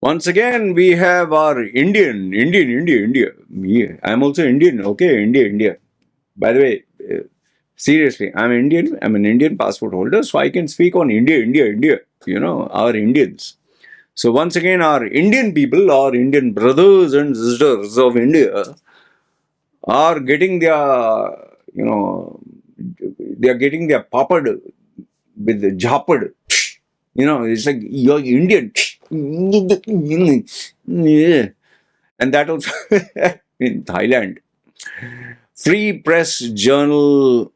Once again, we have our India. Yeah, I'm also Indian. Okay, India. By the way, seriously, I'm Indian. I'm an Indian passport holder, so I can speak on India. You know, our Indians. So once again, our Indian people, our Indian brothers and sisters of India, are getting their, you know, they are getting their papad with the japad. You know, it's like you're Indian. Yeah. And that also in Thailand. Free Press Journal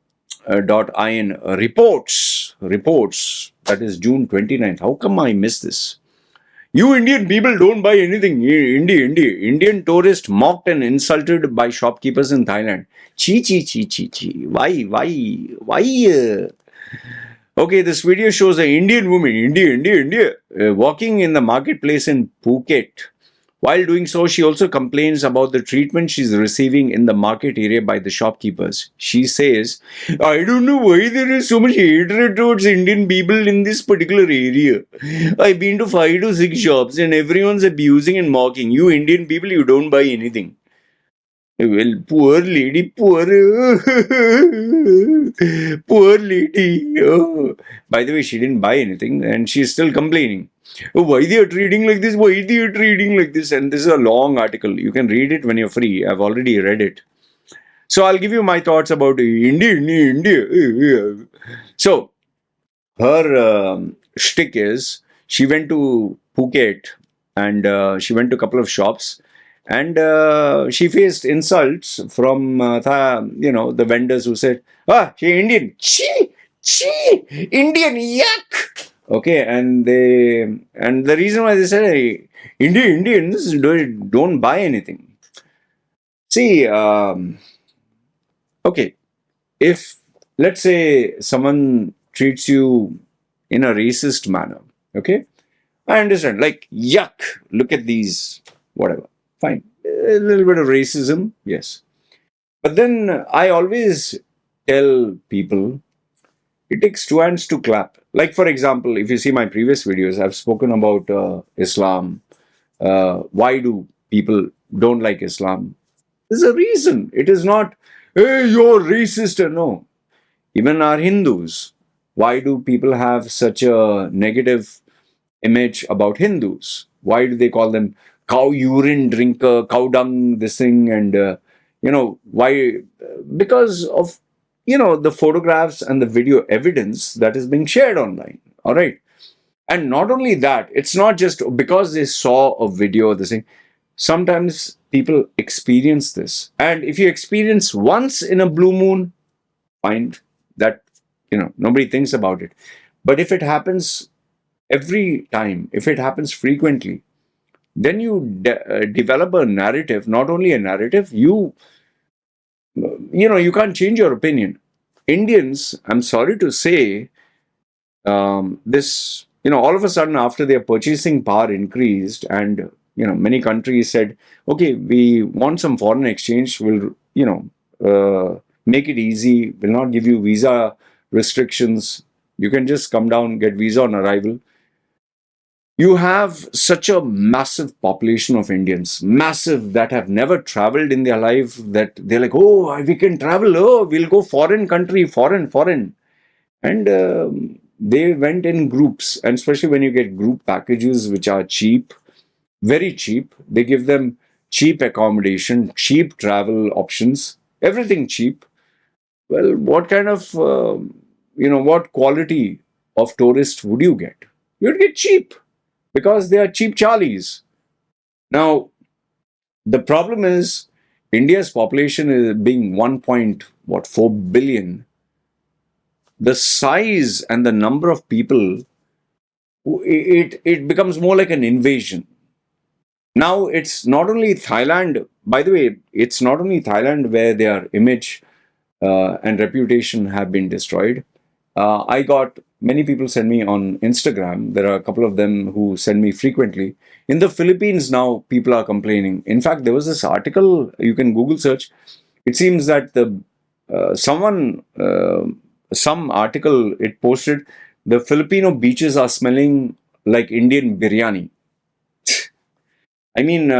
.in reports that is June 29th. How come I missed this? You Indian people don't buy anything. Indian tourist mocked and insulted by shopkeepers in Thailand. Chi. Why? Okay, this video shows an Indian woman, India, walking in the marketplace in Phuket. While doing so, she also complains about the treatment she's receiving in the market area by the shopkeepers. She says, I don't know why there is so much hatred towards Indian people in this particular area. I've been to 5 to 6 shops and everyone's abusing and mocking. You Indian people, you don't buy anything. Well, poor lady, poor lady. Oh. By the way, she didn't buy anything and she's still complaining. Oh, why they are trading like this? Why they are trading like this? And this is a long article. You can read it when you're free. I've already read it. So I'll give you my thoughts about India. So her shtick is she went to Phuket and she went to a couple of shops and she faced insults from the vendors who said, "Ah, she Indian, chi, Indian, yuck." Okay, and the reason why they said hey, Indians don't buy anything. See, okay, if let's say someone treats you in a racist manner, okay, I understand. Like, yuck, look at these, whatever. Fine. A little bit of racism, yes. But then I always tell people it takes two hands to clap. Like, for example, if you see my previous videos, I've spoken about Islam. Why do people don't like Islam? There's a reason. It is not, hey, you're racist. No. Even our Hindus. Why do people have such a negative image about Hindus? Why do they call them cow urine drinker, cow dung, this thing, and why? Because of the photographs and the video evidence that is being shared online. All right, and not only that, it's not just because they saw a video. This thing. Sometimes people experience this, and if you experience once in a blue moon, fine. That nobody thinks about it. But if it happens every time, if it happens frequently, then you develop a narrative. Not only a narrative, you can't change your opinion. Indians, I'm sorry to say, this all of a sudden after their purchasing power increased and many countries said, okay, we want some foreign exchange, we'll make it easy, will not give you visa restrictions, you can just come down, get visa on arrival. You have such a massive population of Indians, massive, that have never traveled in their life, that they're like, oh, we can travel, oh, we'll go foreign country, foreign. And they went in groups, and especially when you get group packages, which are cheap, very cheap, they give them cheap accommodation, cheap travel options, everything cheap. Well, what kind of, what quality of tourist would you get? You'd get cheap because they are cheap Charlies. Now, the problem is India's population is being 1.4 billion. The size and the number of people, it becomes more like an invasion. Now, it's not only Thailand, by the way, it's not only Thailand where their image and reputation have been destroyed. I got many people send me on Instagram. There are a couple of them who send me frequently. In the Philippines now, people are complaining. In fact, there was this article, you can Google search. It seems that some article it posted, the Filipino beaches are smelling like Indian biryani. I mean,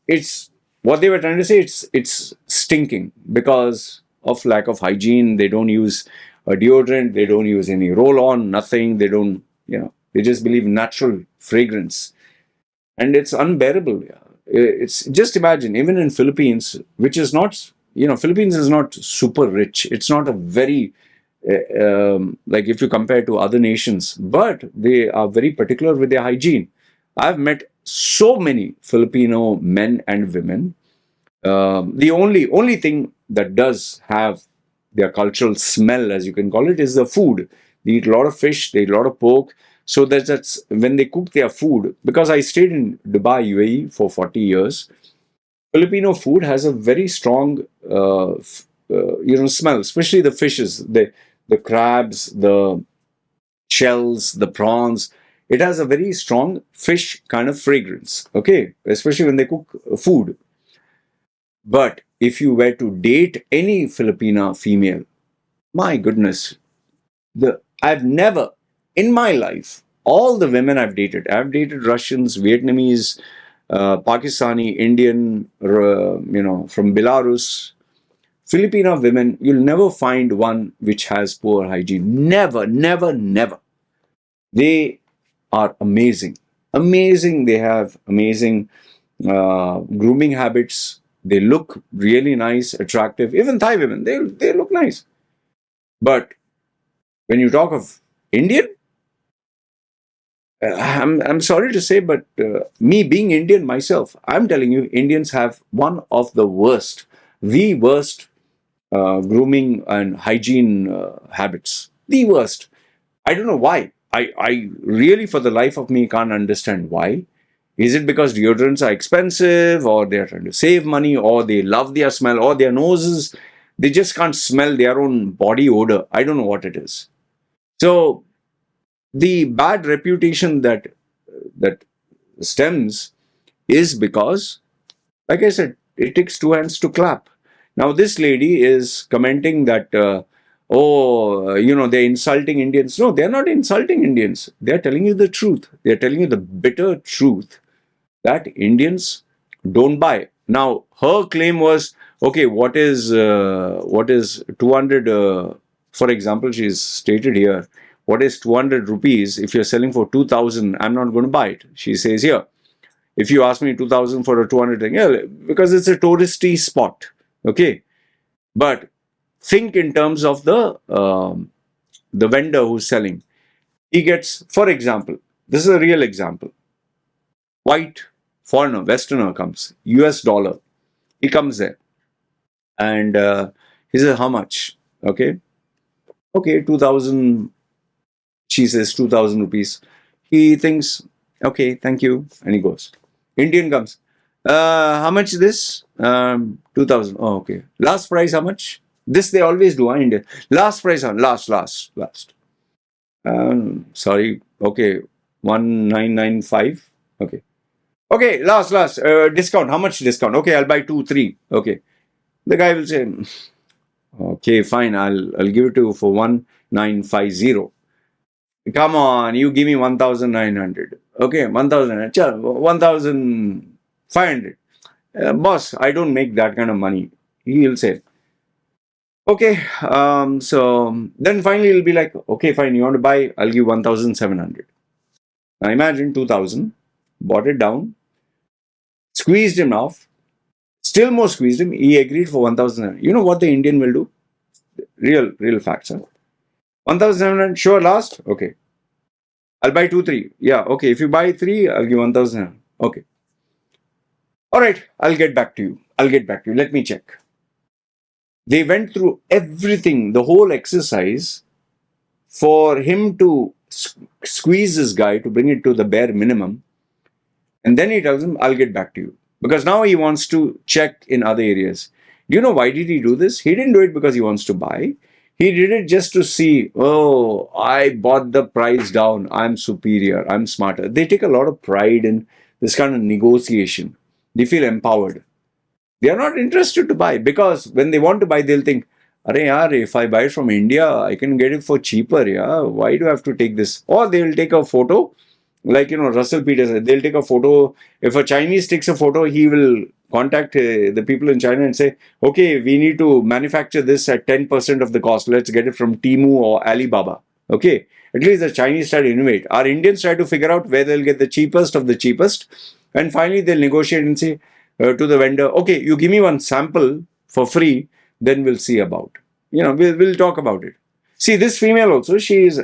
it's what they were trying to say. It's stinking because of lack of hygiene. They don't use a deodorant. They don't use any roll-on. Nothing. They don't. They just believe natural fragrance, and it's unbearable. Yeah. It's just imagine even in Philippines, which is not. Philippines is not super rich. It's not a very like if you compare to other nations, but they are very particular with their hygiene. I've met so many Filipino men and women. The only thing that does have their cultural smell, as you can call it, is the food. They eat a lot of fish, they eat a lot of pork. So that's when they cook their food. Because I stayed in Dubai, UAE for 40 years, Filipino food has a very strong, smell, especially the fishes, the crabs, the shells, the prawns. It has a very strong fish kind of fragrance. Okay, especially when they cook food. But if you were to date any Filipina female, my goodness, I've never in my life, all the women I've dated Russians, Vietnamese, Pakistani, Indian, from Belarus, Filipino women, you'll never find one which has poor hygiene. Never, never, never. They are amazing. Amazing. They have amazing grooming habits. They look really nice, attractive. Even Thai women, they look nice. But when you talk of Indian, I'm sorry to say, but me being Indian myself, I'm telling you, Indians have one of the worst grooming and hygiene habits. The worst. I don't know why. I really, for the life of me, can't understand why. Is it because deodorants are expensive, or they're trying to save money, or they love their smell, or their noses, they just can't smell their own body odor? I don't know what it is. So the bad reputation that stems is because, like I said, it takes two hands to clap. Now, this lady is commenting that, they're insulting Indians. No, they're not insulting Indians. They're telling you the truth. They're telling you the bitter truth that Indians don't buy. Now, her claim was, okay, what is 200? For example, she's stated here, what is 200 rupees? If you're selling for 2,000, I'm not going to buy it. She says here, if you ask me 2,000 for a 200 thing, yeah, because it's a touristy spot, okay. But think in terms of the vendor who's selling. He gets, for example, this is a real example. White foreigner, Westerner comes, US dollar. He comes there and he says, how much? Okay. Okay, 2,000. She says 2,000 rupees. He thinks, okay, thank you. And he goes. Indian comes. How much is this? 2,000. Oh, okay. Last price, how much? This they always do, India. Last price, last. Sorry. Okay. 1,995. Okay. Okay, last. Discount. How much discount? Okay, I'll buy two, three. Okay. The guy will say, okay, fine. I'll give it to you for 1,950. Come on, you give me 1,900. Okay, 1,000. 1,500. Boss, I don't make that kind of money. He will say, okay. So then finally he'll be like, okay, fine. You want to buy? I'll give 1,700. Now imagine 2,000. Bought it down. Squeezed him off. Still more squeezed him. He agreed for 1,000. You know what the Indian will do? Real facts. Huh? 1,700. Sure, last. Okay. I'll buy two, three. Yeah, okay. If you buy three, I'll give 1,000. Okay. All right. I'll get back to you. Let me check. They went through everything, the whole exercise, for him to squeeze this guy to bring it to the bare minimum. And then he tells him, I'll get back to you. Because now he wants to check in other areas. Do you know why did he do this? He didn't do it because he wants to buy. He did it just to see, oh, I bought the price down. I'm superior. I'm smarter. They take a lot of pride in this kind of negotiation. They feel empowered. They are not interested to buy because when they want to buy, they'll think, Arey yaar, if I buy it from India, I can get it for cheaper. Yeah, why do I have to take this? Or they will take a photo Like, Russell Peters, they'll take a photo. If a Chinese takes a photo, he will contact the people in China and say, okay, we need to manufacture this at 10% of the cost. Let's get it from Timu or Alibaba. Okay. At least the Chinese try to innovate. Our Indians try to figure out where they'll get the cheapest of the cheapest. And finally, they'll negotiate and say to the vendor, okay, you give me one sample for free, then we'll see about. We'll talk about it. See, this female also,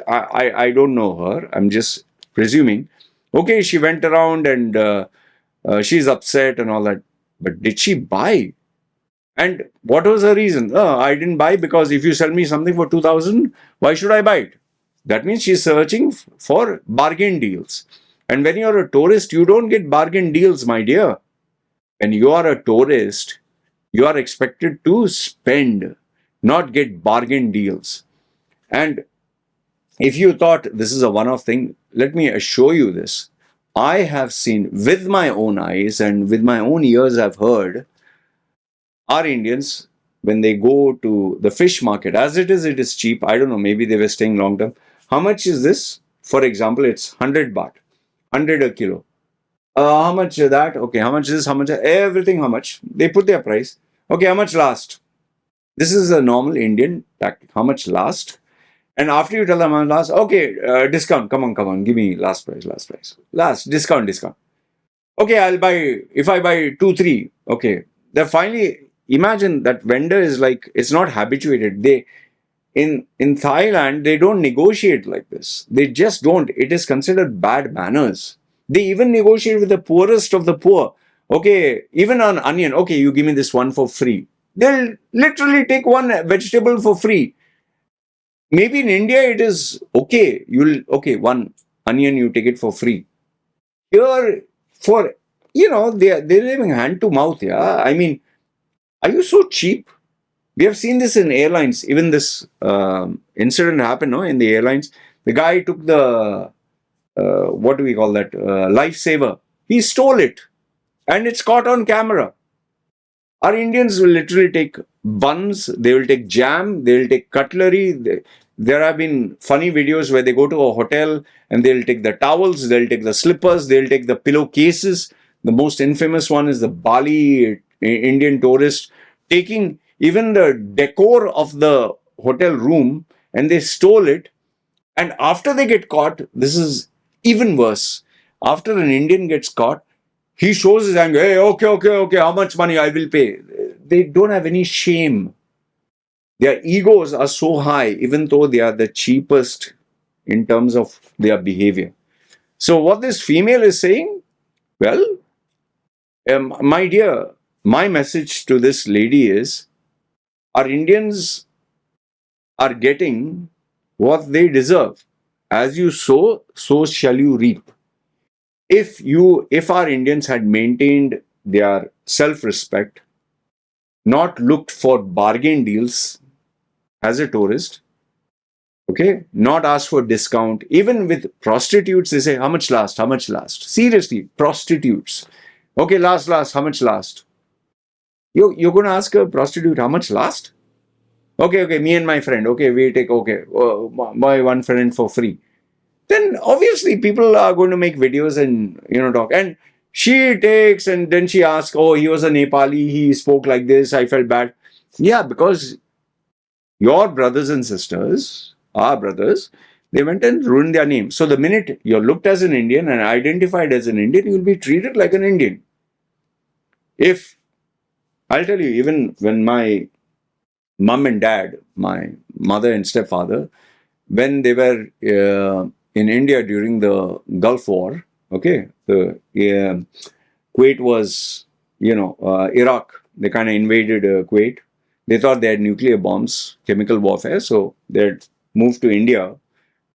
I don't know her. I'm just presuming. Okay, she went around and she's upset and all that. But did she buy? And what was her reason? Oh, I didn't buy because if you sell me something for 2,000, why should I buy it? That means she's searching for bargain deals. And when you're a tourist, you don't get bargain deals, my dear. When you are a tourist, you are expected to spend, not get bargain deals. And if you thought this is a one-off thing, let me assure you this. I have seen with my own eyes and with my own ears, I've heard our Indians, when they go to the fish market, as it is cheap. I don't know, maybe they were staying long term. How much is this? For example, it's 100 baht, 100 a kilo. How much is that? Okay, how much is this? How much? Everything, how much? They put their price. Okay, how much last? This is a normal Indian tactic. How much last? And after you tell them last, okay, discount. Come on, give me last price, last price. Last, discount. Okay, I'll buy, if I buy two, three, okay. Then finally, imagine that vendor is like, it's not habituated. In Thailand, they don't negotiate like this. They just don't. It is considered bad manners. They even negotiate with the poorest of the poor. Okay, even on onion, okay, you give me this one for free. They'll literally take one vegetable for free. Maybe in India it is okay. Okay, one onion you take it for free. Here, for they're living hand to mouth. Yeah, I mean, are you so cheap? We have seen this in airlines. Even this incident happened, no, in the airlines. The guy took the what do we call that, lifesaver. He stole it, and it's caught on camera. Our Indians will literally take buns, they will take jam, they will take cutlery. There have been funny videos where they go to a hotel and they'll take the towels, they'll take the slippers, they'll take the pillowcases. The most infamous one is the Bali Indian tourist taking even the decor of the hotel room, and they stole it. And after they get caught, this is even worse. After an Indian gets caught, he shows his anger. Hey, okay. How much money I will pay? They don't have any shame. Their egos are so high, even though they are the cheapest in terms of their behavior. So, what this female is saying, well, my dear, my message to this lady is our Indians are getting what they deserve. As you sow, so shall you reap. If our Indians had maintained their self-respect, not looked for bargain deals as a tourist, okay, not ask for discount. Even with prostitutes, they say, how much last? How much last? Seriously, prostitutes. Okay, last, how much last? You're going to ask a prostitute, how much last? Okay, me and my friend. Okay, we take, okay, my one friend for free. Then obviously people are going to make videos and, talk. And she takes and then she asks, oh, he was a Nepali, he spoke like this, I felt bad. Yeah, because your brothers and sisters, our brothers, they went and ruined their name. So the minute you're looked as an Indian and identified as an Indian, you'll be treated like an Indian. If, I'll tell you, even when my mom and dad, my mother and stepfather, when they were in India during the Gulf War, okay, the Kuwait was, Iraq. They kind of invaded Kuwait. They thought they had nuclear bombs, chemical warfare, so they had moved to India.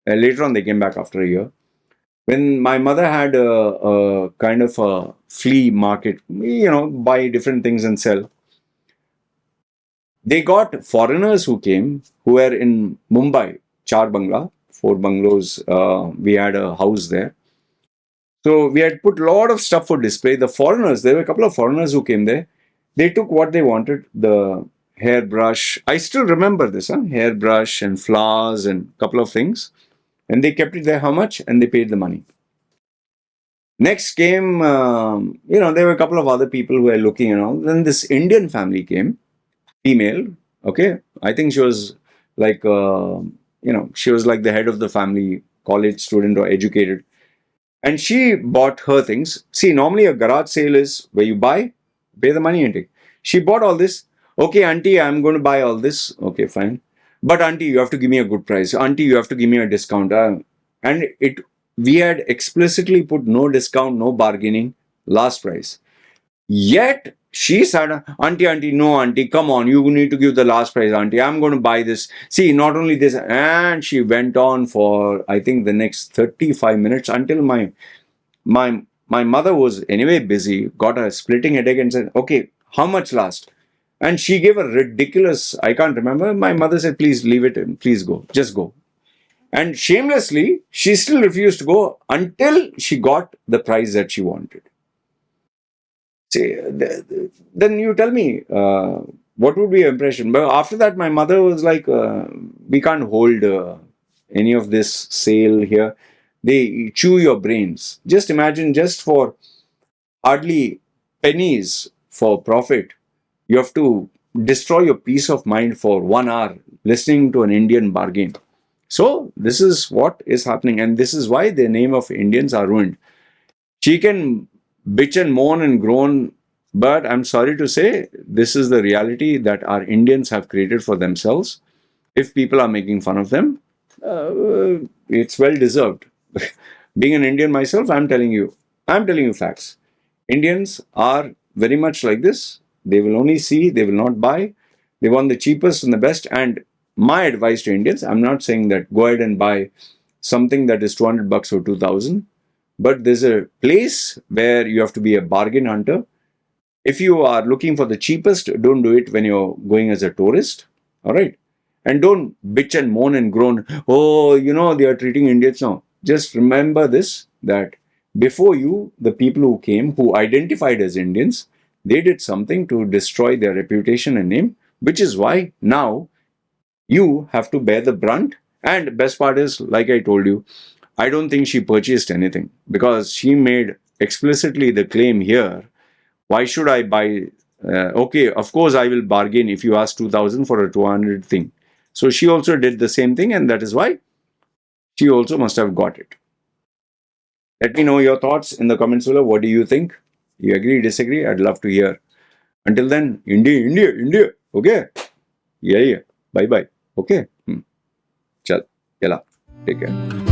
Later on, they came back after a year. When my mother had a kind of a flea market, buy different things and sell, they got foreigners who came, who were in Mumbai, Char Bangla, 4 bungalows. We had a house there. So we had put a lot of stuff for display. The foreigners, there were a couple of foreigners who came there. They took what they wanted, the hairbrush. I still remember this, hairbrush and flowers and a couple of things. And they kept it there. How much? And they paid the money. Next came, there were a couple of other people who were looking and all. Then this Indian family came, female. Okay, I think she was like, she was like the head of the family, college student or educated, and she bought her things. See, normally a garage sale is where you buy, pay the money and take. She bought all this. Okay, auntie, I'm going to buy all this. Okay, fine. But auntie, you have to give me a good price. Auntie, you have to give me a discount. And we had explicitly put no discount, no bargaining, last price. Yet she said, auntie, no, auntie, come on, you need to give the last price, auntie. I'm going to buy this. See, not only this, and she went on for, I think, the next 35 minutes until my mother was anyway busy, got a splitting headache and said, okay, how much last? And she gave a ridiculous, I can't remember. My mother said, please leave it and please go, just go. And shamelessly, she still refused to go until she got the price that she wanted. See, then you tell me, what would be your impression? But after that, my mother was like, we can't hold any of this sale here. They chew your brains. Just imagine, just for hardly pennies for profit, you have to destroy your peace of mind for 1 hour listening to an Indian bargain. So, this is what is happening, and this is why the name of Indians are ruined. She can bitch and moan and groan, but I'm sorry to say, this is the reality that our Indians have created for themselves. If people are making fun of them, it's well deserved. Being an Indian myself, I'm telling you facts. Indians are very much like this. They will only see, they will not buy. They want the cheapest and the best. And my advice to Indians, I'm not saying that go ahead and buy something that is 200 bucks or 2000, but there's a place where you have to be a bargain hunter. If you are looking for the cheapest, don't do it when you're going as a tourist. All right. And don't bitch and moan and groan. Oh, they are treating Indians now. Just remember this, that before you, the people who came, who identified as Indians, they did something to destroy their reputation and name, which is why now you have to bear the brunt. And best part is, like I told you, I don't think she purchased anything because she made explicitly the claim here. Why should I buy? Okay, of course I will bargain if you ask 2000 for a 200 thing. So she also did the same thing, and that is why she also must have got it. Let me know your thoughts in the comments below. What do you think? You agree, disagree? I'd love to hear. Until then, India. Okay? Yeah. Bye bye. Okay? Chal. Yalla. Take care.